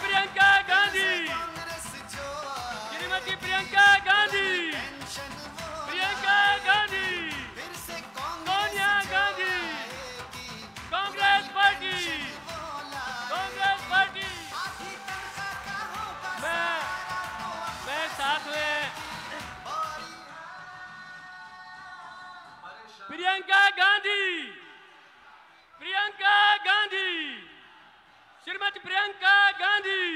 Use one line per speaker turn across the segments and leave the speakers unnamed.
Priyanka Gandhi, Shrimati Priyanka Gandhi, Priyanka Gandhi, Sonia Gandhi, Congress party, Congress party. मैं साथ में प्रियंका गांधी, प्रियंका गांधी, श्रीमती प्रियंका गांधी,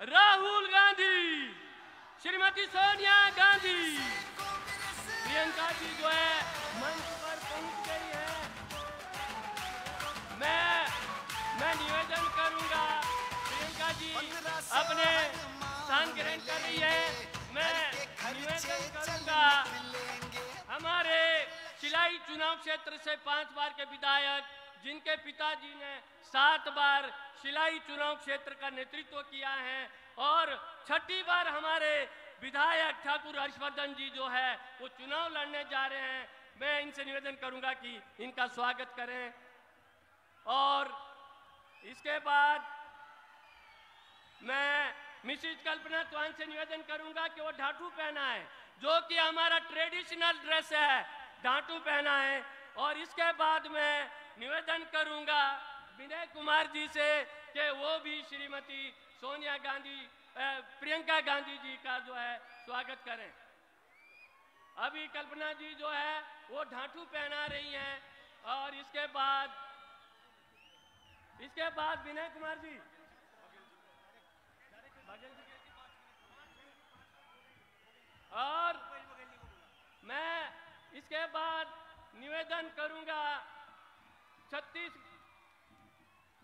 राहुल गांधी, श्रीमती सोनिया गांधी। प्रियंका जी जो है मंच पर पहुंच गई है। मैं निवेदन करूंगा, प्रियंका जी अपने स्थान ग्रहण कर रही है। मैं निवेदन करूंगा, हमारे शिलाई चुनाव क्षेत्र से 5 बार के विधायक, जिनके पिताजी ने 7 बार शिलाई चुनाव क्षेत्र का नेतृत्व किया है और 6ठी बार हमारे विधायक ठाकुर हर्षवर्धन जी जो है वो चुनाव लड़ने जा रहे हैं। मैं इनसे निवेदन करूंगा कि इनका स्वागत करें। और इसके बाद मैं मिसेज कल्पना चौहान से निवेदन करूंगा कि वो ढाटू पहना है, जो कि हमारा ट्रेडिशनल ड्रेस है, ढाटू पहना है। और इसके बाद मैं निवेदन करूंगा विनय कुमार जी से कि वो भी श्रीमती सोनिया गांधी, प्रियंका गांधी जी का जो है स्वागत करें। अभी कल्पना जी जो है वो ढाटू पहना रही हैं और इसके बाद विनय कुमार जी और मैं इसके बाद निवेदन करूंगा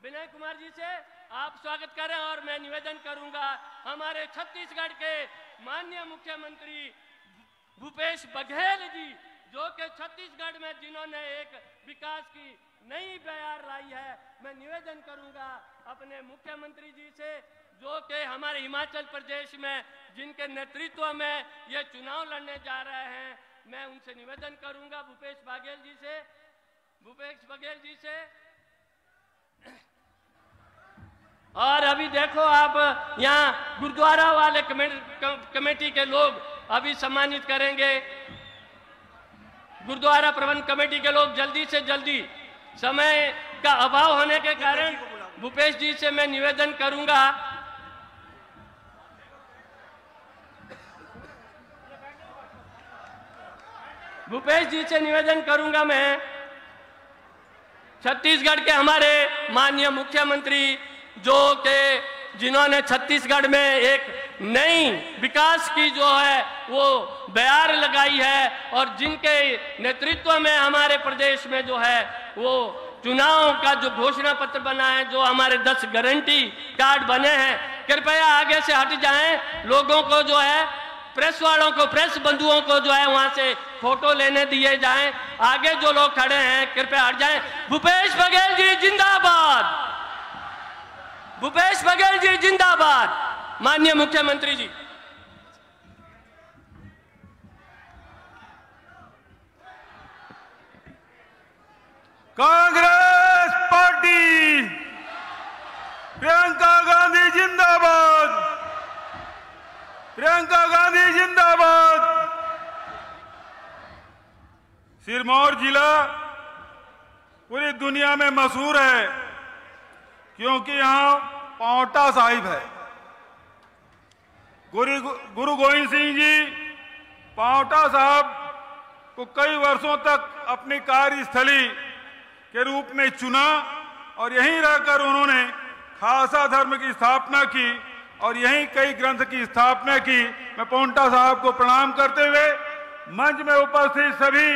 विनय कुमार जी से आप स्वागत करें। और मैं निवेदन करूंगा हमारे छत्तीसगढ़ के माननीय मुख्यमंत्री भूपेश बघेल जी, जो कि छत्तीसगढ़ में जिन्होंने एक विकास की नई बयार लाई है। मैं निवेदन करूंगा अपने मुख्यमंत्री जी से, जो कि हमारे हिमाचल प्रदेश में जिनके नेतृत्व में ये चुनाव लड़ने जा रहे हैं, मैं उनसे निवेदन करूंगा भूपेश बघेल जी से। और अभी देखो आप यहाँ गुरुद्वारा वाले कमेटी के लोग अभी सम्मानित करेंगे। गुरुद्वारा प्रबंध कमेटी के लोग जल्दी से जल्दी, समय का अभाव होने के कारण भूपेश जी से मैं निवेदन करूंगा मैं छत्तीसगढ़ के हमारे माननीय मुख्यमंत्री, जो के जिन्होंने छत्तीसगढ़ में एक नई विकास की जो है वो बयार लगाई है और जिनके नेतृत्व में हमारे प्रदेश में जो है वो चुनाव का जो घोषणा पत्र बना है, जो हमारे 10 गारंटी कार्ड बने हैं, कृपया आगे से हट जाएं। लोगों को जो है, प्रेस वालों को, प्रेस बंधुओं को जो है वहां से फोटो लेने दिए जाएं। आगे जो लोग खड़े हैं कृपया हट जाएं। भूपेश बघेल जी जिंदाबाद, भूपेश बघेल जी जिंदाबाद। माननीय मुख्यमंत्री जी,
कांग्रेस पार्टी, प्रियंका गांधी जिंदाबाद, प्रियंका गांधी जिंदाबाद। सिरमौर जिला पूरी दुनिया में मशहूर है क्योंकि यहाँ पांवटा साहिब है। गुरु गोविंद सिंह जी पांवटा साहब को कई वर्षों तक अपनी कार्यस्थली के रूप में चुना और यहीं रहकर उन्होंने खालसा धर्म की स्थापना की और यहीं कई ग्रंथ की स्थापना की। मैं पांवटा साहब को प्रणाम करते हुए मंच में उपस्थित सभी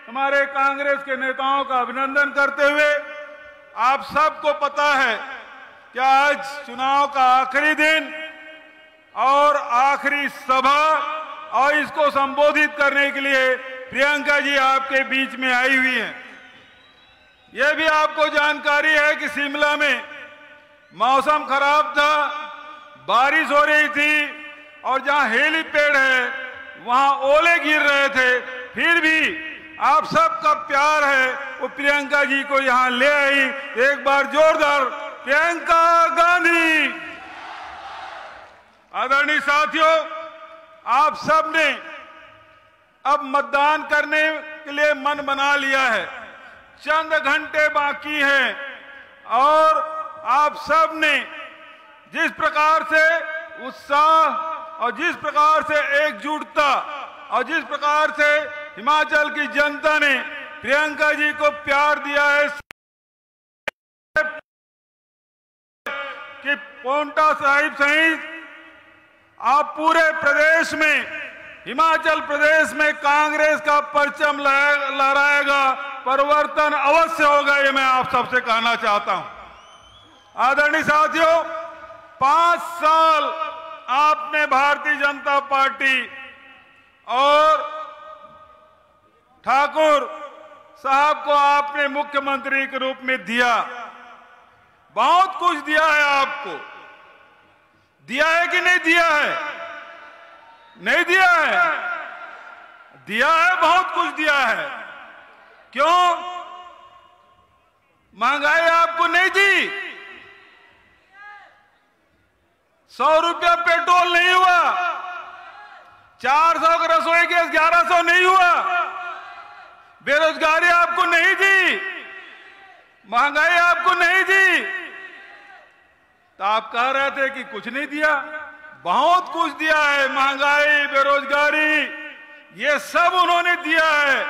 हमारे कांग्रेस के नेताओं का अभिनंदन करते हुए, आप सबको पता है कि आज चुनाव का आखिरी दिन और आखिरी सभा, और इसको संबोधित करने के लिए प्रियंका जी आपके बीच में आई हुई हैं। यह भी आपको जानकारी है कि शिमला में मौसम खराब था, बारिश हो रही थी और जहां हेलीपैड है वहां ओले गिर रहे थे, फिर भी आप सबका प्यार है वो प्रियंका जी को यहां ले आई। एक बार जोरदार प्रियंका गांधी आदरणीय साथियों, आप सब ने अब मतदान करने के लिए मन बना लिया है। चंद घंटे बाकी हैं और आप सब ने जिस प्रकार से उत्साह और जिस प्रकार से एकजुटता और जिस प्रकार से हिमाचल की जनता ने प्रियंका जी को प्यार दिया है कि पांवटा साहिब सहित आप पूरे प्रदेश में, हिमाचल प्रदेश में कांग्रेस का परचम लहराएगा, परिवर्तन अवश्य होगा। ये मैं आप सबसे कहना चाहता हूं। आदरणीय साथियों, 5 साल आपने भारतीय जनता पार्टी और ठाकुर साहब को आपने मुख्यमंत्री के रूप में दिया। बहुत कुछ दिया है आपको। दिया है कि नहीं दिया है? नहीं दिया है? दिया है, बहुत कुछ दिया है। क्यों? महंगाई आपको नहीं दी? 100 रुपया पेट्रोल नहीं हुआ? 400 का रसोई गैस 1100 नहीं हुआ? बेरोजगारी आपको नहीं दी? महंगाई आपको नहीं दी? तो आप कह रहे थे कि कुछ नहीं दिया। बहुत कुछ दिया है। महंगाई, बेरोजगारी, ये सब उन्होंने दिया है।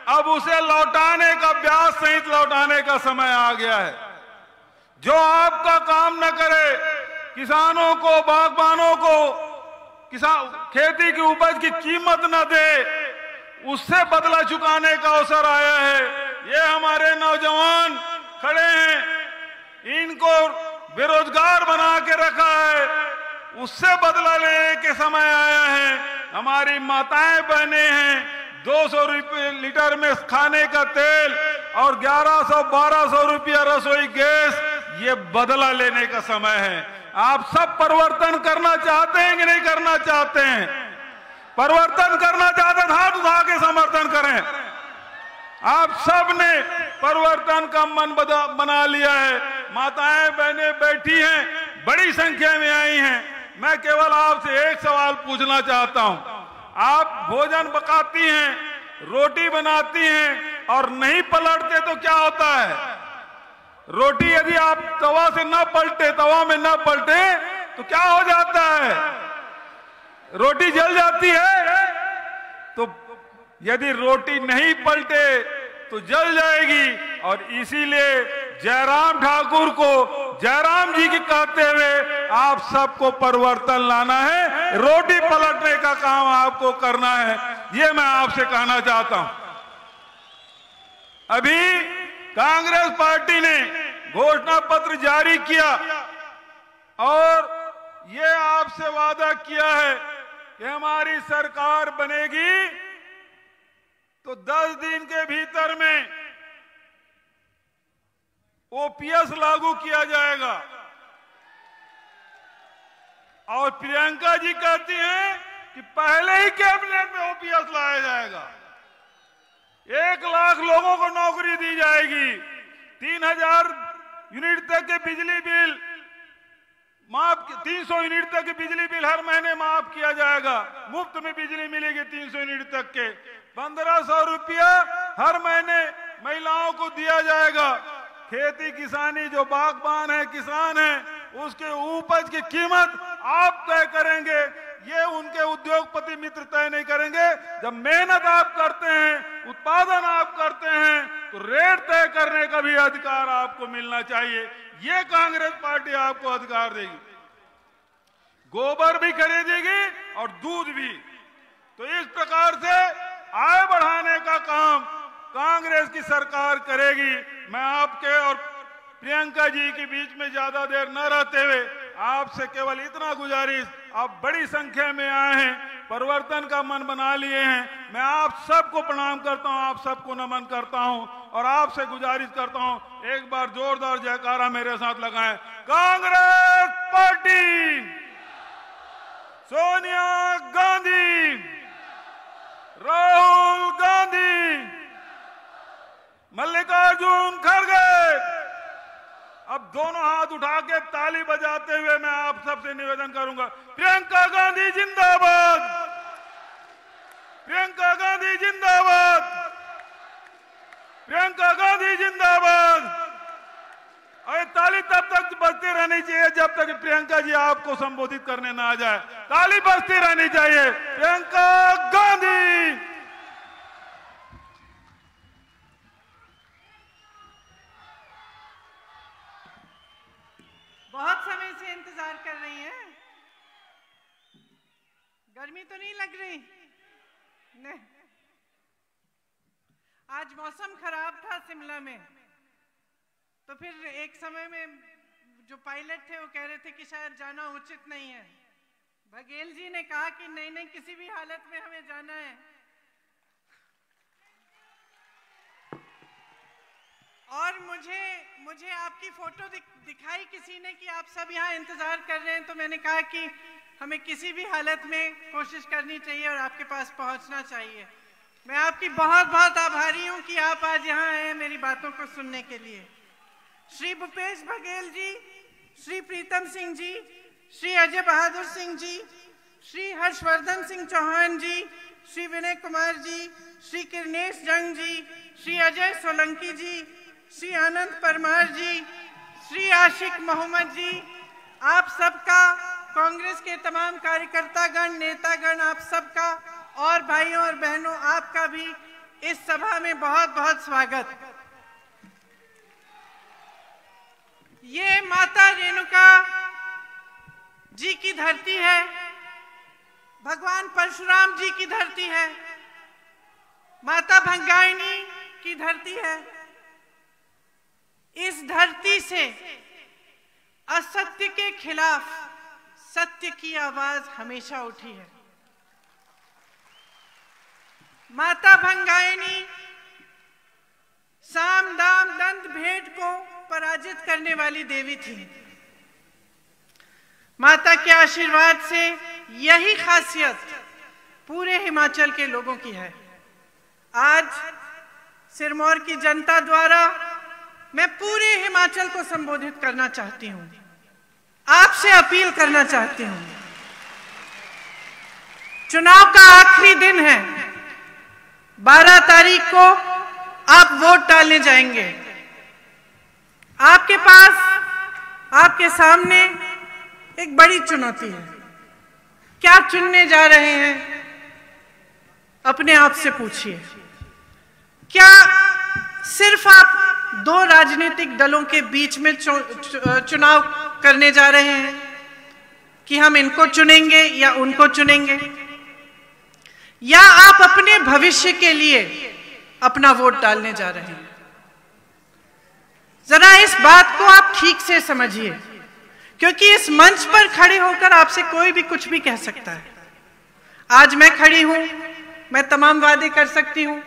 अब उसे लौटाने का, ब्याज सहित लौटाने का समय आ गया है। जो आपका काम न करे, किसानों को, बागबानों को, खेती की उपज की कीमत न दे, उससे बदला चुकाने का अवसर आया है। ये हमारे नौजवान खड़े हैं, इनको बेरोजगार बना के रखा है, उससे बदला लेने के समय आया है। हमारी माताएं बहनें हैं, 200 रुपये लीटर में खाने का तेल और 1100-1200 रुपया रसोई गैस, ये बदला लेने का समय है। आप सब परिवर्तन करना चाहते हैं कि नहीं करना चाहते हैं? परिवर्तन करना चाहते हैं, हाथ उठा के समर्थन करें। आप सब ने परिवर्तन का मन बना लिया है। माताएं बहनें बैठी हैं, बड़ी संख्या में आई हैं। मैं केवल आपसे एक सवाल पूछना चाहता हूं। आप भोजन पकाती हैं, रोटी बनाती हैं और नहीं पलटते तो क्या होता है? रोटी यदि आप तवा से न पलटे, तवा में न पलटे तो क्या हो जाता है? रोटी जल जाती है। तो यदि रोटी नहीं पलटे तो जल जाएगी। और इसीलिए जयराम ठाकुर को जयराम जी की कहते हुए आप सबको परिवर्तन लाना है, रोटी पलटने का काम आपको करना है। ये मैं आपसे कहना चाहता हूं। अभी कांग्रेस पार्टी ने घोषणा पत्र जारी किया और ये आपसे वादा किया है कि हमारी सरकार बनेगी तो 10 दिन के भीतर में ओपीएस लागू किया जाएगा। और प्रियंका जी कहती हैं कि पहले ही कैबिनेट में ओपीएस लाया जाएगा। 1 लाख लोगों को नौकरी दी जाएगी। 3000 यूनिट तक के बिजली बिल माफ, 300 यूनिट तक के बिजली बिल हर महीने माफ किया जाएगा। मुफ्त में बिजली मिलेगी 300 यूनिट तक के। 1500 रुपया हर महीने महिलाओं को दिया जाएगा। खेती किसानी, जो बागबान है, किसान है, उसके उपज की कीमत आप तय करेंगे। ये उनके उद्योगपति मित्र तय नहीं करेंगे। जब मेहनत आप करते हैं, उत्पादन आप करते हैं, तो रेट तय करने का भी अधिकार आपको मिलना चाहिए। ये कांग्रेस पार्टी आपको अधिकार देगी। गोबर भी खरीदेगी और दूध भी। तो इस प्रकार से आय बढ़ाने का काम कांग्रेस की सरकार करेगी। मैं आपके और प्रियंका जी के बीच में ज्यादा देर न रहते हुए आपसे केवल इतना गुजारिश, आप बड़ी संख्या में आए हैं, परिवर्तन का मन बना लिए हैं। मैं आप सबको प्रणाम करता हूं, आप सबको नमन करता हूं और आपसे गुजारिश करता हूं, एक बार जोरदार जयकारा मेरे साथ लगाएं। कांग्रेस पार्टी, सोनिया गांधी, राहुल गांधी, मल्लिकार्जुन खड़गे। अब दोनों हाथ उठा के ताली बजाते हुए मैं आप सबसे निवेदन करूंगा, प्रियंका गांधी जिंदाबाद, प्रियंका गांधी जिंदाबाद, प्रियंका गांधी जिंदाबाद। अरे ताली तब तक बजती रहनी चाहिए जब तक प्रियंका जी आपको संबोधित करने ना आ जाए। ताली बजती रहनी चाहिए। प्रियंका गांधी।
बहुत समय से इंतजार कर रही हैं। गर्मी तो नहीं लग रही? नहीं। आज मौसम खराब था शिमला में, तो फिर एक समय में जो पायलट थे वो कह रहे थे कि शायद जाना उचित नहीं है। बघेल जी ने कहा कि नहीं नहीं, किसी भी हालत में हमें जाना है। और मुझे आपकी फोटो दिखाई किसी ने कि आप सब यहाँ इंतजार कर रहे हैं, तो मैंने कहा कि हमें किसी भी हालत में कोशिश करनी चाहिए और आपके पास पहुँचना चाहिए। मैं आपकी बहुत बहुत आभारी हूँ कि आप आज यहाँ आए हैं मेरी बातों को सुनने के लिए। श्री भूपेश बघेल जी, श्री प्रीतम सिंह जी, श्री अजय बहादुर सिंह जी, श्री हर्षवर्धन सिंह चौहान जी, श्री विनय कुमार जी, श्री किरनेश जंग जी, श्री अजय सोलंकी जी, श्री आनंद परमार जी, श्री आशिक मोहम्मद जी, आप सबका, कांग्रेस के तमाम कार्यकर्तागण, नेतागण, आप सबका और भाइयों और बहनों आपका भी इस सभा में बहुत बहुत स्वागत। ये माता रेणुका जी की धरती है, भगवान परशुराम जी की धरती है, माता भंगाइनी की धरती है। इस धरती से असत्य के खिलाफ सत्य की आवाज हमेशा उठी है। माता भंगाइनी साम दाम दंत भेद को पराजित करने वाली देवी थी। माता के आशीर्वाद से यही खासियत पूरे हिमाचल के लोगों की है। आज सिरमौर की जनता द्वारा मैं पूरे हिमाचल को संबोधित करना चाहती हूं, आपसे अपील करना चाहती हूं। चुनाव का आखिरी दिन है, 12 तारीख को आप वोट डालने जाएंगे। आपके पास, आपके सामने एक बड़ी चुनौती है। क्या चुनने जा रहे हैं? अपने आप से पूछिए। क्या सिर्फ आप 2 राजनीतिक दलों के बीच में चुनाव करने जा रहे हैं कि हम इनको चुनेंगे या उनको चुनेंगे, या आप अपने भविष्य के लिए अपना वोट डालने जा रहे हैं? जरा इस बात को आप ठीक से समझिए, क्योंकि इस मंच पर खड़े होकर आपसे कोई भी कुछ भी कह सकता है। आज मैं खड़ी हूं, मैं तमाम वादे कर सकती हूं,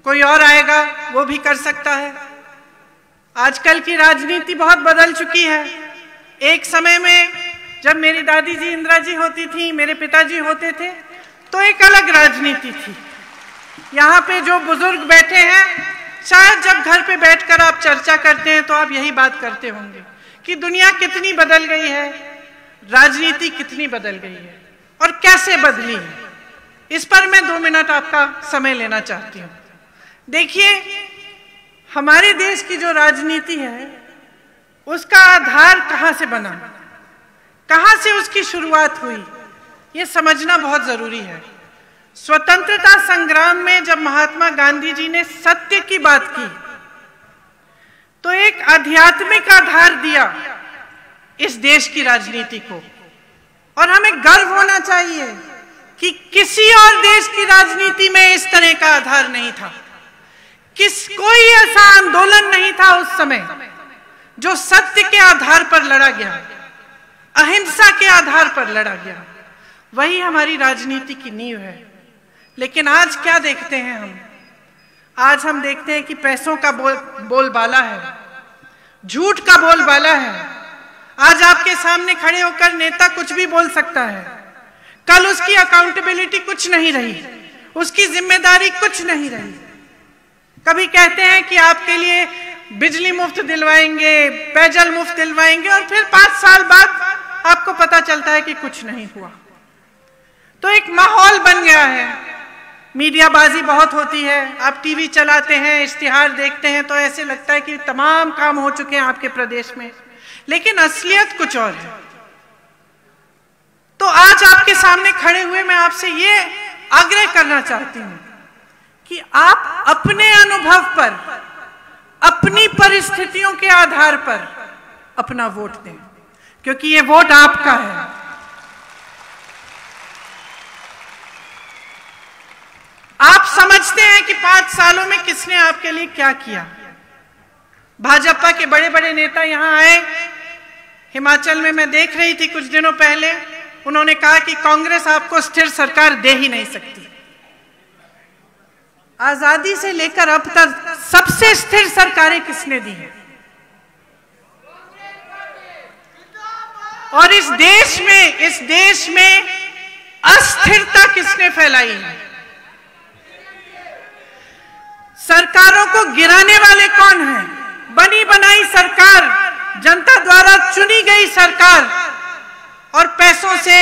कोई और आएगा वो भी कर सकता है। आजकल की राजनीति बहुत बदल चुकी है। एक समय में जब मेरी दादी जी इंदिरा जी होती थी, मेरे पिताजी होते थे, तो एक अलग राजनीति थी। यहाँ पे जो बुजुर्ग बैठे हैं, शायद जब घर पे बैठकर आप चर्चा करते हैं तो आप यही बात करते होंगे कि दुनिया कितनी बदल गई है, राजनीति कितनी बदल गई है और कैसे बदली है। इस पर मैं 2 मिनट आपका समय लेना चाहती हूँ। देखिए, हमारे देश की जो राजनीति है उसका आधार कहाँ से बना, कहाँ से उसकी शुरुआत हुई, ये समझना बहुत जरूरी है। स्वतंत्रता संग्राम में जब महात्मा गांधी जी ने सत्य की बात की तो एक आध्यात्मिक आधार दिया इस देश की राजनीति को, और हमें गर्व होना चाहिए कि किसी और देश की राजनीति में इस तरह का आधार नहीं था। कोई ऐसा आंदोलन नहीं था उस समय जो सत्य के आधार पर लड़ा गया, अहिंसा के आधार पर लड़ा गया। वही हमारी राजनीति की नींव है। लेकिन आज क्या देखते हैं हम? आज हम देखते हैं कि पैसों का बोलबाला है, झूठ का बोलबाला है। आज आपके सामने खड़े होकर नेता कुछ भी बोल सकता है, कल उसकी अकाउंटेबिलिटी कुछ नहीं रही, उसकी जिम्मेदारी कुछ नहीं रही। कभी कहते हैं कि आपके लिए बिजली मुफ्त दिलवाएंगे, पेयजल मुफ्त दिलवाएंगे, और फिर 5 साल बाद आपको पता चलता है कि कुछ नहीं हुआ। तो एक माहौल बन गया है, मीडियाबाजी बहुत होती है। आप टीवी चलाते हैं, इश्तिहार देखते हैं तो ऐसे लगता है कि तमाम काम हो चुके हैं आपके प्रदेश में, लेकिन असलियत कुछ और है। तो आज आपके सामने खड़े हुए मैं आपसे ये आग्रह करना चाहती हूं कि आप अपने अनुभव पर, अपनी परिस्थितियों के आधार पर अपना वोट दें, क्योंकि ये वोट आपका है। आप समझते हैं कि 5 सालों में किसने आपके लिए क्या किया। भाजपा के बड़े बड़े नेता यहां आए, हिमाचल में मैं देख रही थी कुछ दिनों पहले, उन्होंने कहा कि कांग्रेस आपको स्थिर सरकार दे ही नहीं सकती। आजादी से लेकर अब तक सबसे स्थिर सरकारें किसने दी हैं? और इस देश में अस्थिरता किसने फैलाई है? सरकारों को गिराने वाले कौन हैं? बनी बनाई सरकार, जनता द्वारा चुनी गई सरकार, और पैसों से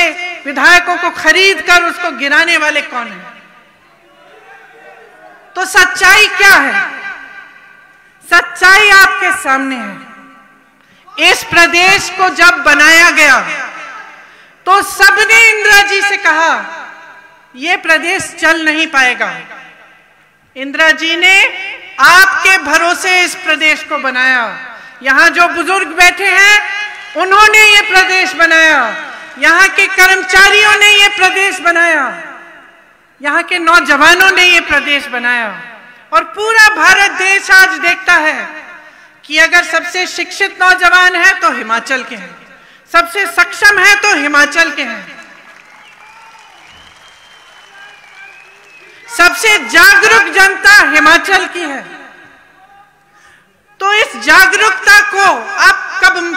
विधायकों को खरीद कर उसको गिराने वाले कौन हैं? तो सच्चाई क्या है? सच्चाई आपके सामने है। इस प्रदेश को जब बनाया गया तो सबने इंदिरा जी से कहा यह प्रदेश चल नहीं पाएगा। इंदिरा जी ने आपके भरोसे इस प्रदेश को बनाया। यहां जो बुजुर्ग बैठे हैं उन्होंने ये प्रदेश बनाया, यहां के कर्मचारियों ने ये प्रदेश बनाया, यहां के नौजवानों ने ये प्रदेश बनाया। और पूरा भारत देश आज देखता है कि अगर सबसे शिक्षित नौजवान है तो हिमाचल के हैं, सबसे सक्षम है तो हिमाचल के हैं, सबसे जागरूक जनता हिमाचल की है। तो इस जागरूकता को आप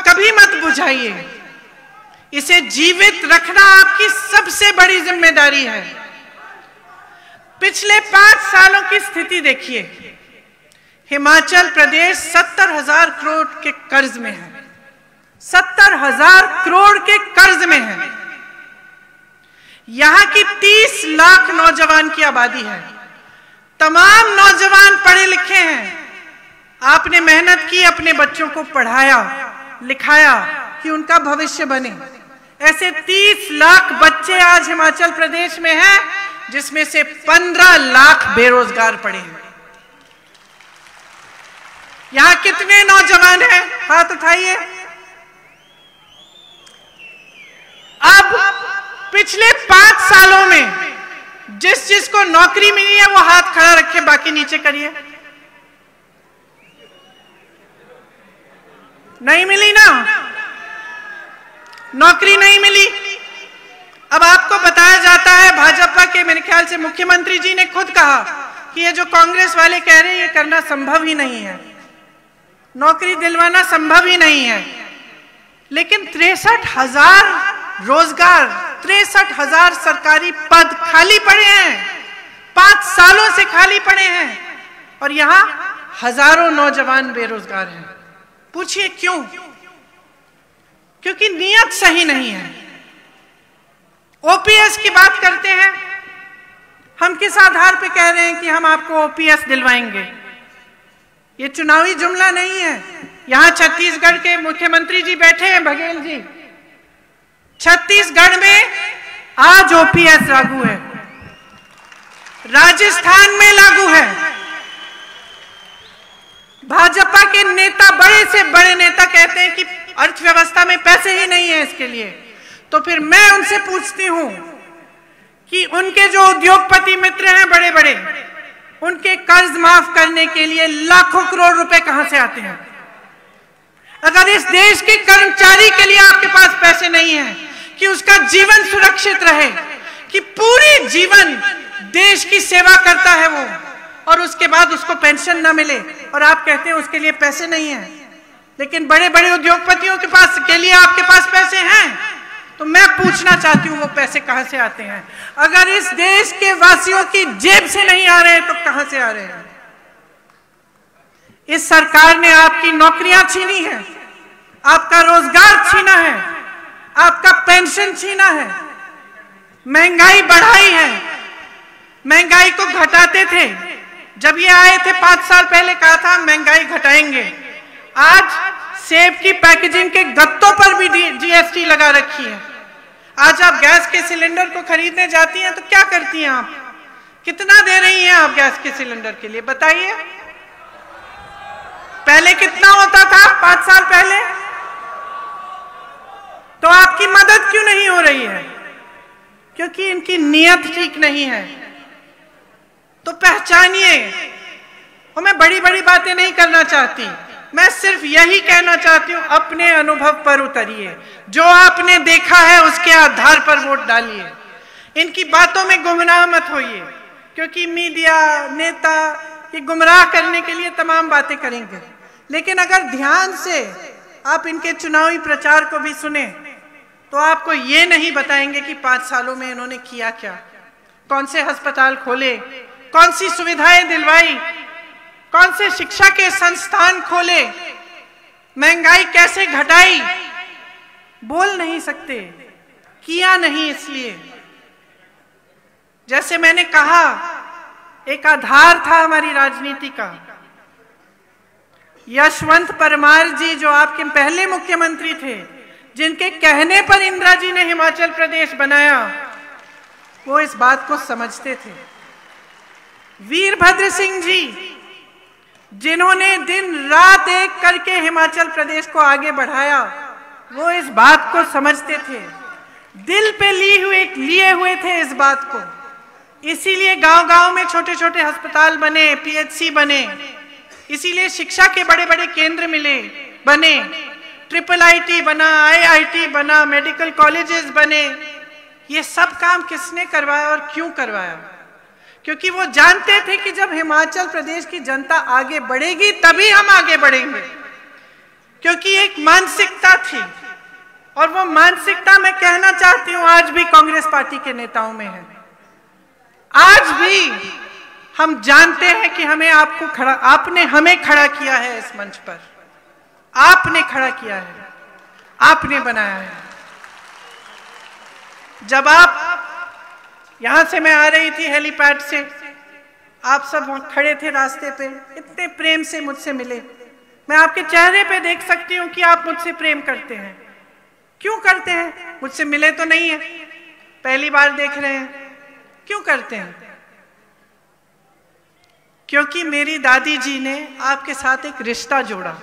कभी मत बुझाइए, इसे जीवित रखना आपकी सबसे बड़ी जिम्मेदारी है। पिछले 5 सालों की स्थिति देखिए, हिमाचल प्रदेश 70,000 करोड़ के कर्ज में है, 70,000 करोड़ के कर्ज में है। यहां की 30 लाख नौजवान की आबादी है, तमाम नौजवान पढ़े लिखे हैं। आपने मेहनत की, अपने बच्चों को पढ़ाया लिखाया कि उनका भविष्य बने। ऐसे 30 लाख बच्चे आज हिमाचल प्रदेश में हैं, जिसमें से 15 लाख बेरोजगार पड़े हैं। यहां कितने नौजवान हैं? हाथ उठाइए। अब पिछले 5 सालों में जिसको नौकरी मिली है वो हाथ खड़ा रखे, बाकी नीचे करिए। नहीं मिली ना, नौकरी नहीं मिली। अब आपको बताया जाता है, भाजपा के मेरे ख्याल से मुख्यमंत्री जी ने खुद कहा कि ये जो कांग्रेस वाले कह रहे हैं ये करना संभव ही नहीं है, नौकरी दिलवाना संभव ही नहीं है। लेकिन 63,000 रोजगार, 63,000 सरकारी पद खाली पड़े हैं, 5 सालों से खाली पड़े हैं, और यहां हजारों नौजवान बेरोजगार हैं। पूछिए क्यों? क्योंकि नीयत सही नहीं है। ओपीएस की बात करते हैं, हम किस आधार पे कह रहे हैं कि हम आपको ओपीएस दिलवाएंगे? ये चुनावी जुमला नहीं है। यहां छत्तीसगढ़ के मुख्यमंत्री जी बैठे हैं, बघेल जी। छत्तीसगढ़ में आज ओपीएस लागू है, राजस्थान में लागू है। भाजपा के नेता, बड़े से बड़े नेता कहते हैं कि अर्थव्यवस्था में पैसे ही नहीं है इसके लिए। तो फिर मैं उनसे पूछती हूं कि उनके जो उद्योगपति मित्र हैं बड़े बड़े, उनके कर्ज माफ करने के लिए लाखों करोड़ रुपए कहां से आते हैं? अगर इस देश के कर्मचारी के लिए आपके पास पैसे नहीं है कि उसका जीवन सुरक्षित रहे, कि पूरी जीवन देश की सेवा करता है वो, और उसके बाद उसको पेंशन ना मिले, और आप कहते हैं उसके लिए पैसे नहीं है। लेकिन बड़े बड़े उद्योगपतियों के पास के लिए आपके पास पैसे हैं। तो मैं पूछना चाहती हूं वो पैसे कहां से आते हैं? अगर इस देश के वासियों की जेब से नहीं आ रहे हैं तो कहां से आ रहे हैं? इस सरकार ने आपकी नौकरियां छीनी है, आपका रोजगार छीना है, आपका पेंशन छीना है, महंगाई बढ़ाई है। महंगाई को घटाते थे, जब ये आए थे 5 साल पहले कहा था महंगाई घटाएंगे। आज सेब की पैकेजिंग के गत्तों पर भी जीएसटी लगा रखी है। आज आप गैस के सिलेंडर को खरीदने जाती हैं तो क्या करती हैं आप? कितना दे रही हैं आप गैस के सिलेंडर के लिए, बताइए? पहले कितना होता था 5 साल पहले? तो आपकी मदद क्यों नहीं हो रही है? क्योंकि इनकी नीयत ठीक नहीं है। तो पहचानिए, और मैं बड़ी बड़ी बातें नहीं करना चाहती, मैं सिर्फ यही कहना चाहती हूं, अपने अनुभव पर उतरिए, जो आपने देखा है उसके आधार पर वोट डालिए। इनकी बातों में गुमराह मत होइए, क्योंकि मीडिया नेता ये गुमराह करने के लिए तमाम बातें करेंगे, लेकिन अगर ध्यान से आप इनके चुनावी प्रचार को भी सुने तो आपको ये नहीं बताएंगे कि 5 सालों में इन्होंने किया क्या, कौन से अस्पताल खोले, कौन सी सुविधाएं दिलवाई, कौन से शिक्षा के संस्थान खोले, महंगाई कैसे घटाई। बोल नहीं सकते, किया नहीं। इसलिए जैसे मैंने कहा, एक आधार था हमारी राजनीति का। यशवंत परमार जी जो आपके पहले मुख्यमंत्री थे, जिनके कहने पर इंदिरा जी ने हिमाचल प्रदेश बनाया, वो इस बात को समझते थे। वीरभद्र सिंह जी जिन्होंने दिन रात एक करके हिमाचल प्रदेश को आगे बढ़ाया, वो इस बात को समझते थे, दिल पे लिए हुए थे इस बात को। इसीलिए गांव-गांव में छोटे छोटे अस्पताल बने, पीएचसी बने, इसीलिए शिक्षा के बड़े बड़े केंद्र बने, IIIT बना, IIT बना, मेडिकल कॉलेजेस बने। ये सब काम किसने करवाया और क्यों करवाया? क्योंकि वो जानते थे कि जब हिमाचल प्रदेश की जनता आगे बढ़ेगी तभी हम आगे बढ़ेंगे। क्योंकि एक मानसिकता थी, और वो मानसिकता मैं कहना चाहती हूं आज भी कांग्रेस पार्टी के नेताओं में है। आज भी हम जानते हैं कि आपने हमें खड़ा किया है इस मंच पर, आपने खड़ा किया है, आपने बनाया है। जब आप यहां से, मैं आ रही थी हेलीपैड से, आप सब वहां खड़े थे रास्ते पे, इतने प्रेम से मुझसे मिले। मैं आपके चेहरे पे देख सकती हूं कि आप मुझसे प्रेम करते हैं। क्यों करते हैं? मुझसे मिले तो नहीं है, पहली बार देख रहे हैं। क्यों करते हैं? क्योंकि मेरी दादी जी ने आपके साथ एक रिश्ता जोड़ा।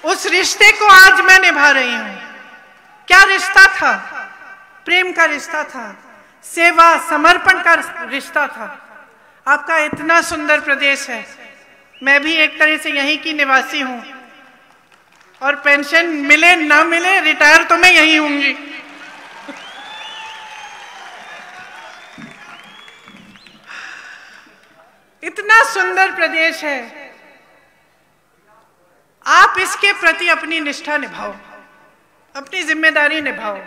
उस रिश्ते को आज मैं निभा रही हूं। क्या रिश्ता था? प्रेम का रिश्ता था, सेवा समर्पण का रिश्ता था। आपका इतना सुंदर प्रदेश है, मैं भी एक तरह से यहीं की निवासी हूं, और पेंशन मिले ना मिले, रिटायर तो मैं यहीं होंगी। इतना सुंदर प्रदेश है, आप इसके प्रति अपनी निष्ठा निभाओ, अपनी जिम्मेदारी निभाओ।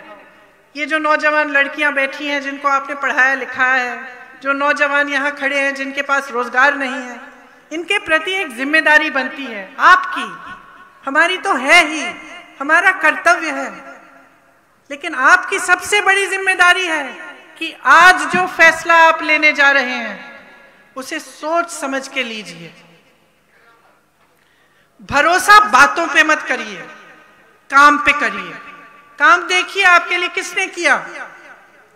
ये जो नौजवान लड़कियां बैठी हैं जिनको आपने पढ़ाया लिखाया है, जो नौजवान यहाँ खड़े हैं जिनके पास रोजगार नहीं है, इनके प्रति एक जिम्मेदारी बनती है आपकी, हमारी तो है ही, हमारा कर्तव्य है। लेकिन आपकी सबसे बड़ी जिम्मेदारी है कि आज जो फैसला आप लेने जा रहे हैं उसे सोच समझ के लीजिए। भरोसा बातों पे मत करिए, काम पे करिए। काम देखिए आपके लिए किसने किया,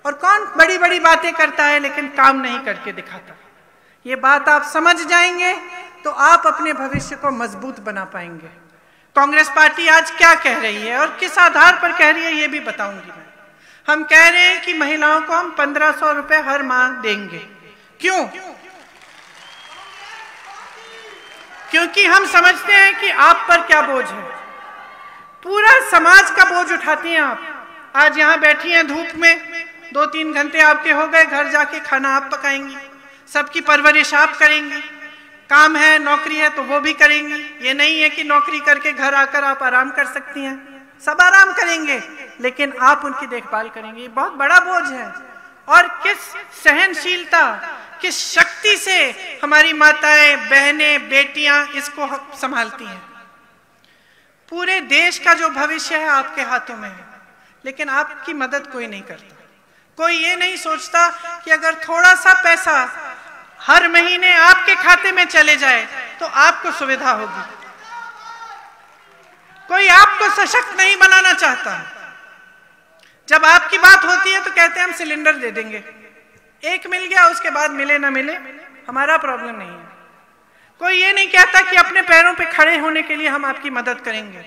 और कौन बड़ी बड़ी बातें करता है लेकिन काम नहीं करके दिखाता। ये बात आप समझ जाएंगे तो आप अपने भविष्य को मजबूत बना पाएंगे। कांग्रेस पार्टी आज क्या कह रही है और किस आधार पर कह रही है ये भी बताऊंगी मैं। हम कह रहे हैं कि महिलाओं को हम 1500 रुपए हर माह देंगे। क्यों? क्योंकि हम समझते हैं कि आप पर क्या बोझ है, पूरा समाज का बोझ उठाती हैं आप। आज यहाँ बैठी हैं धूप में, 2-3 घंटे आपके हो गए, घर जाके खाना आप पकाएंगी, सबकी परवरिश आप करेंगी, काम है नौकरी है तो वो भी करेंगी। ये नहीं है कि नौकरी करके घर आकर आप आराम कर सकती हैं, सब आराम करेंगे लेकिन आप उनकी देखभाल करेंगे। ये बहुत बड़ा बोझ है। और किस सहनशीलता, किस शक्ति से हमारी माताएं, बहनें, बेटियां इसको संभालती हैं। पूरे देश का जो भविष्य है आपके हाथों में है, लेकिन आपकी मदद कोई नहीं करता। कोई ये नहीं सोचता कि अगर थोड़ा सा पैसा हर महीने आपके खाते में चले जाए तो आपको सुविधा होगी। कोई आपको सशक्त नहीं बनाना चाहता। जब आपकी बात होती है तो कहते हैं हम सिलेंडर दे देंगे, एक मिल गया, उसके बाद मिले ना मिले हमारा प्रॉब्लम नहीं है। कोई ये नहीं कहता कि अपने पैरों पे खड़े होने के लिए हम आपकी मदद करेंगे।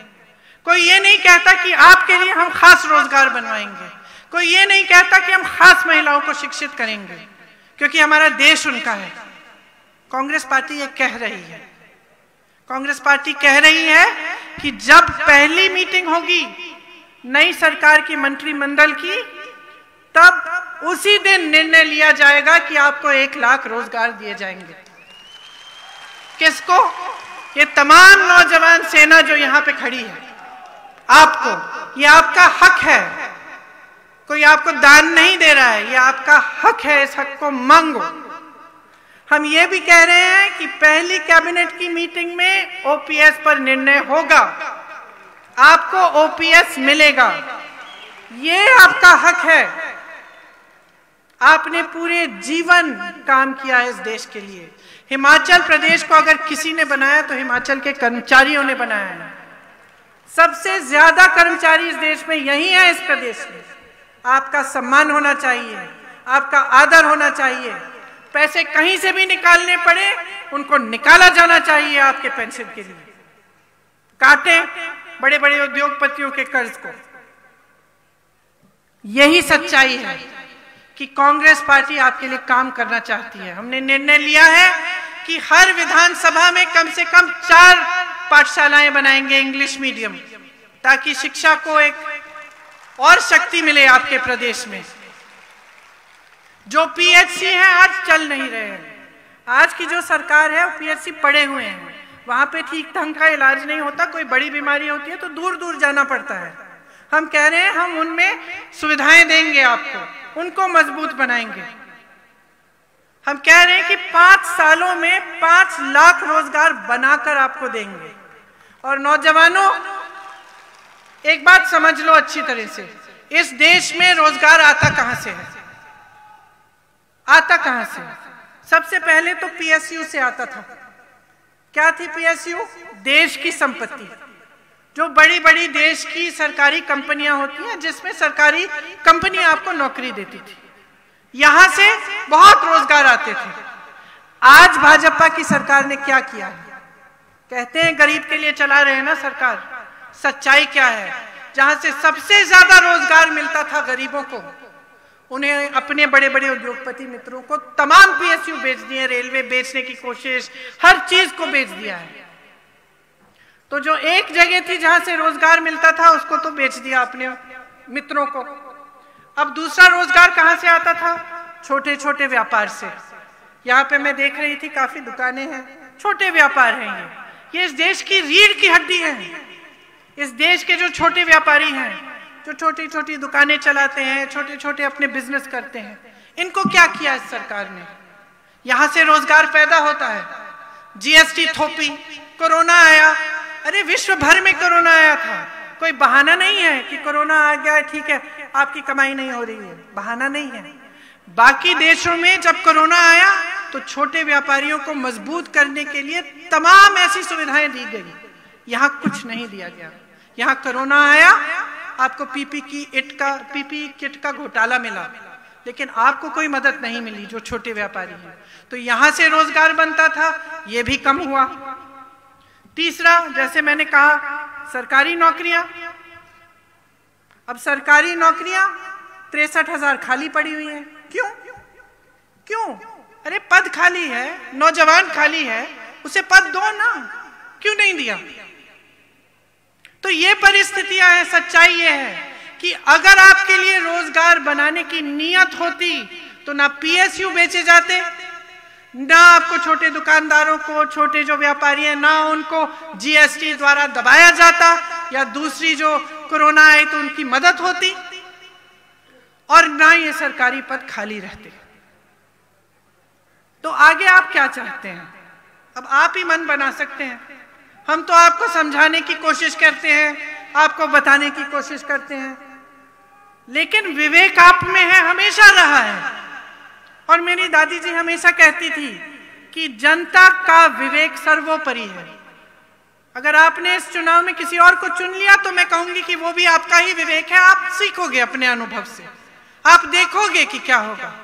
कोई ये नहीं कहता कि आपके लिए हम खास रोजगार बनवाएंगे। कोई ये नहीं कहता कि हम खास महिलाओं को शिक्षित करेंगे, क्योंकि हमारा देश उनका है। कांग्रेस पार्टी ये कह रही है। कांग्रेस पार्टी कह रही है कि जब पहली मीटिंग होगी नई सरकार की मंत्रिमंडल की, तब उसी दिन निर्णय लिया जाएगा कि आपको 1 लाख रोजगार दिए जाएंगे। किसको? ये तमाम नौजवान सेना जो यहां पे खड़ी है, आपको, ये आपका हक है। कोई आपको दान नहीं दे रहा है, ये आपका हक है, इस हक को मांगो। हम ये भी कह रहे हैं कि पहली कैबिनेट की मीटिंग में ओपीएस पर निर्णय होगा, आपको ओपीएस मिलेगा, ये आपका हक है। आपने पूरे जीवन काम किया है इस देश के लिए। हिमाचल प्रदेश को अगर किसी ने बनाया तो हिमाचल के कर्मचारियों ने बनाया है। सबसे ज्यादा कर्मचारी इस देश में यही है, इस प्रदेश में। आपका सम्मान होना चाहिए, आपका आदर होना चाहिए। पैसे कहीं से भी निकालने पड़े, उनको निकाला जाना चाहिए आपके पेंशन के लिए। काटे बड़े बड़े उद्योगपतियों के कर्ज को। यही सच्चाई है कि कांग्रेस पार्टी आपके लिए काम करना चाहती है। हमने निर्णय लिया है कि हर विधानसभा में कम से कम 4 पाठशालाएं बनाएंगे इंग्लिश मीडियम, ताकि शिक्षा को एक और शक्ति मिले आपके प्रदेश में। जो पीएचसी हैं आज चल नहीं रहे हैं। आज की जो सरकार है वो पीएचसी पड़े हुए हैं, वहां पे ठीक ढंग का इलाज नहीं होता। कोई बड़ी बीमारी होती है तो दूर दूर जाना पड़ता है। हम कह रहे हैं हम उनमें सुविधाएं देंगे, आपको उनको मजबूत बनाएंगे। हम कह रहे हैं कि 5 सालों में 5 लाख रोजगार बनाकर आपको देंगे। और नौजवानों, एक बात समझ लो अच्छी तरह से, इस देश में रोजगार आता कहां से है? आता कहां से? सबसे पहले तो पीएसयू से आता था। क्या थी पीएसयू? देश की संपत्ति। जो बड़ी बड़ी देश की सरकारी कंपनियां होती हैं, जिसमें सरकारी कंपनी आपको नौकरी देती थी, यहां से बहुत रोजगार आते थे। आज भाजपा की सरकार ने क्या किया है? कहते हैं गरीब के लिए चला रहे हैं ना सरकार। सच्चाई क्या है? जहां से सबसे ज्यादा रोजगार मिलता था गरीबों को, उन्हें अपने बड़े बड़े उद्योगपति मित्रों को तमाम पीएसयू बेच दिए, रेलवे बेचने की कोशिश, हर चीज को बेच दिया है। तो जो एक जगह थी जहां से रोजगार मिलता था, उसको तो बेच दिया अपने मित्रों को। अब दूसरा रोजगार कहां से आता था? छोटे छोटे व्यापार से। यहाँ पे मैं देख रही थी काफी दुकानें हैं, छोटे व्यापार हैं। ये इस देश की रीढ़ की हड्डी है। इस देश के जो छोटे व्यापारी हैं, जो छोटी छोटी दुकानें चलाते हैं, छोटे छोटे अपने बिजनेस करते हैं, इनको क्या किया इस सरकार ने? यहां से रोजगार पैदा होता है। जीएसटी थोपी, कोरोना आया, अरे विश्व भर में कोरोना आया था। कोई बहाना नहीं है कि कोरोना आ गया ठीक है आपकी कमाई नहीं हो रही है, बहाना नहीं है। बाकी देशों में जब कोरोना आया तो छोटे व्यापारियों को मजबूत करने के लिए तमाम ऐसी सुविधाएं दी गई। यहां कुछ नहीं दिया गया। यहां कोरोना आया, आपको पीपी किट का घोटाला मिला, लेकिन आपको कोई मदद नहीं मिली जो छोटे व्यापारी हैं। तो यहां से रोजगार बनता था, यह भी कम हुआ। तीसरा, जैसे मैंने कहा, सरकारी नौकरियां। अब सरकारी नौकरियां 63,000 खाली पड़ी हुई हैं। क्यों? अरे पद खाली है, नौजवान खाली है, उसे पद दो ना, क्यों नहीं दिया? तो ये परिस्थितियां हैं। सच्चाई ये है कि अगर आपके लिए रोजगार बनाने की नीयत होती तो ना पीएसयू बेचे जाते, ना आपको छोटे दुकानदारों को, छोटे जो व्यापारी हैं, ना उनको जीएसटी द्वारा दबाया जाता, या दूसरी जो कोरोना आई तो उनकी मदद होती, और ना ये सरकारी पद खाली रहते। तो आगे आप क्या चाहते हैं? अब आप ही मन बना सकते हैं। हम तो आपको समझाने की कोशिश करते हैं, आपको बताने की कोशिश करते हैं, लेकिन विवेक आप में है, हमेशा रहा है। और मेरी दादी जी हमेशा कहती थी कि जनता का विवेक सर्वोपरि है। अगर आपने इस चुनाव में किसी और को चुन लिया तो मैं कहूंगी कि वो भी आपका ही विवेक है। आप सीखोगे अपने अनुभव से, आप देखोगे कि क्या होगा।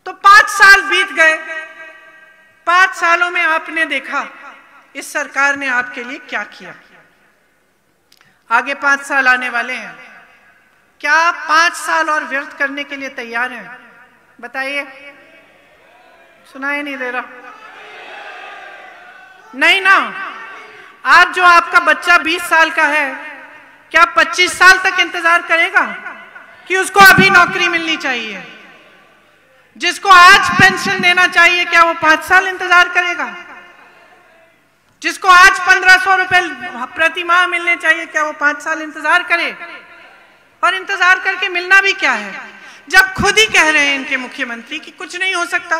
तो 5 साल बीत गए। 5 सालों में आपने देखा इस सरकार ने आपके लिए क्या किया। आगे 5 साल आने वाले हैं। क्या आप 5 साल और व्यर्थ करने के लिए तैयार हैं? बताइए। सुनाई नहीं दे रहा? नहीं ना। आज जो आपका बच्चा 20 साल का है, क्या 25 साल तक इंतजार करेगा कि उसको अभी नौकरी मिलनी चाहिए? जिसको आज पेंशन देना चाहिए, क्या वो 5 साल इंतजार करेगा? जिसको आज 1500 रुपए प्रति माह मिलने चाहिए, क्या वो 5 साल इंतजार करे? और इंतजार करके मिलना भी क्या है, जब खुद ही कह रहे हैं इनके मुख्यमंत्री कि कुछ नहीं हो सकता।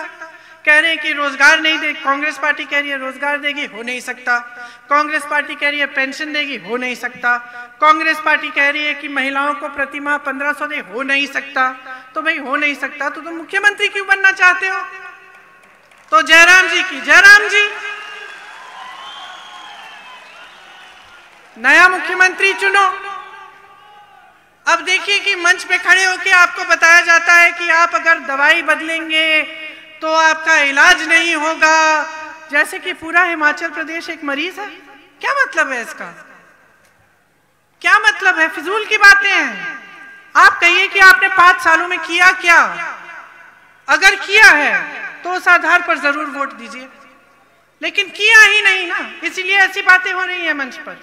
कह रहे हैं कि रोजगार नहीं दे, कांग्रेस पार्टी कह रही है रोजगार देगी, हो नहीं सकता। कांग्रेस पार्टी कह रही है पेंशन देगी, हो नहीं सकता। कांग्रेस पार्टी कह रही है कि महिलाओं को प्रति माह 1500 दे, हो नहीं सकता। तो भाई हो नहीं सकता तो तुम मुख्यमंत्री क्यों बनना चाहते हो? तो जयराम जी की जयराम जी, नया मुख्यमंत्री चुनो। अब देखिए कि मंच पे खड़े होकर आपको बताया जाता है कि आप अगर दवाई बदलेंगे तो आपका इलाज नहीं होगा, जैसे कि पूरा हिमाचल प्रदेश एक मरीज है। क्या मतलब है इसका? क्या मतलब है? फिजूल की बातें हैं। आप कहिए कि आपने 5 सालों में किया क्या। अगर किया है तो उस आधार पर जरूर वोट दीजिए, लेकिन किया ही नहीं ना, इसीलिए ऐसी बातें हो रही है मंच पर।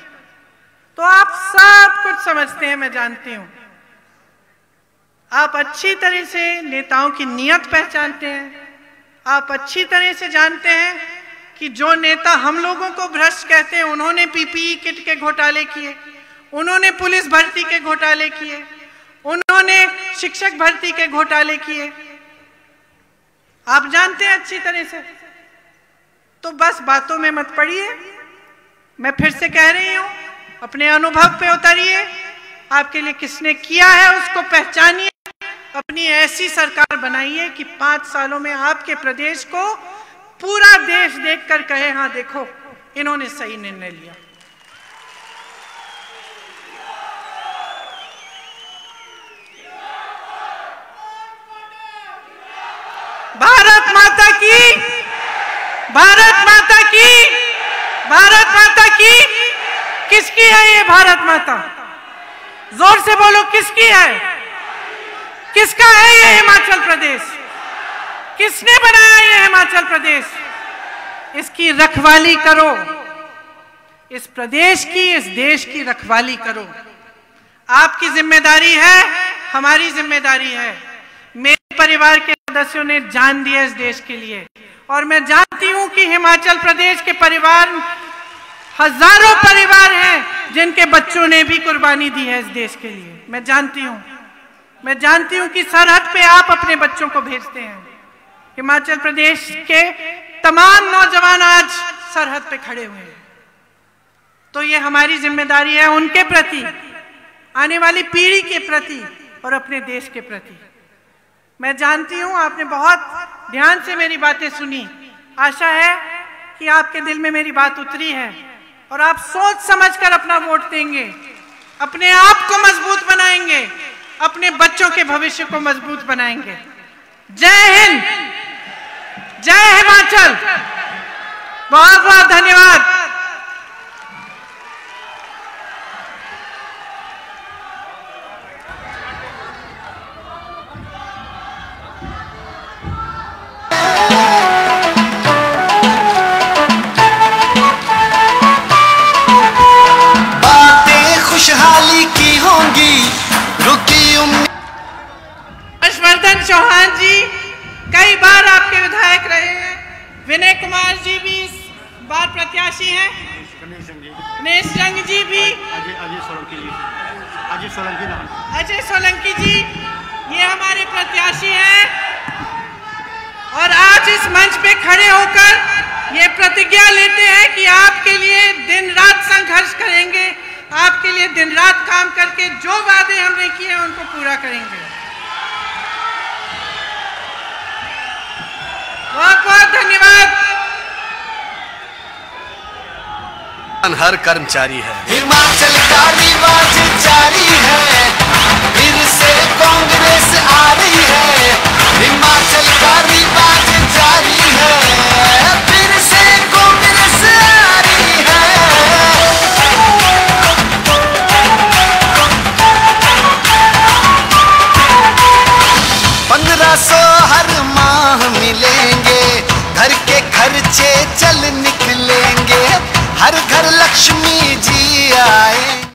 तो आप सब कुछ समझते हैं, मैं जानती हूं। आप अच्छी तरह से नेताओं की नीयत पहचानते हैं। आप अच्छी तरह से जानते हैं कि जो नेता हम लोगों को भ्रष्ट कहते हैं, उन्होंने पीपीई किट के घोटाले किए, उन्होंने पुलिस भर्ती के घोटाले किए, उन्होंने शिक्षक भर्ती के घोटाले किए। आप जानते हैं अच्छी तरह से। तो बस बातों में मत पड़िए। मैं फिर से कह रही हूं, अपने अनुभव पे उतरिए। आपके लिए किसने किया है उसको पहचानिए। अपनी ऐसी सरकार बनाइए कि 5 सालों में आपके प्रदेश को पूरा देश देखकर कहे, हाँ देखो इन्होंने सही निर्णय लिया। भारत माता की, भारत माता की, भारत माता की। किसकी है ये भारत माता? जोर से बोलो, किसकी है? किसका है ये हिमाचल प्रदेश? किसने बनाया ये हिमाचल प्रदेश? इसकी रखवाली करो। इस प्रदेश की, इस देश की रखवाली करो। आपकी जिम्मेदारी है, हमारी जिम्मेदारी है। मेरे परिवार के सदस्यों ने जान दिया इस देश के लिए, और मैं जानती हूं कि हिमाचल प्रदेश के परिवार, हजारों परिवार हैं जिनके बच्चों ने भी कुर्बानी दी है इस देश के लिए। मैं जानती हूं। मैं जानती हूं कि सरहद पे आप अपने बच्चों को भेजते हैं। हिमाचल प्रदेश के तमाम नौजवान आज सरहद पे खड़े हुए हैं। तो ये हमारी जिम्मेदारी है उनके प्रति, आने वाली पीढ़ी के प्रति और अपने देश के प्रति। मैं जानती हूं आपने बहुत ध्यान से मेरी बातें सुनी। आशा है कि आपके दिल में मेरी बात उतरी है और आप सोच समझकर अपना वोट देंगे, अपने आप को मजबूत बनाएंगे, अपने बच्चों के भविष्य को मजबूत बनाएंगे। जय हिंद, जय हिमाचल। बहुत बहुत धन्यवाद।
बातें खुशहाली की होंगी, रुकी उम्मीद।
हर्षवर्धन चौहान जी कई बार आपके विधायक रहे हैं। विनय कुमार जी भी इस बार प्रत्याशी हैं। गणेश जंग जी भी, अजय सोलंकी जी, ये हमारे प्रत्याशी हैं। और आज इस मंच पे खड़े होकर ये प्रतिज्ञा लेते हैं कि आपके लिए दिन रात संघर्ष करेंगे, आपके लिए दिन रात काम करके जो वादे हमने किए उनको पूरा करेंगे। बहुत बहुत धन्यवाद।
हर कर्मचारी है।
हिमाचल का रिवाज जारी है, फिर से कांग्रेस आ रही है। हिमाचल का रिवाज जारी है, फिर से कांग्रेस आ रही है। 1500 हर माह मिलेंगे, घर के खर्चे चल निकलेंगे, हर घर लक्ष्मी जी आए।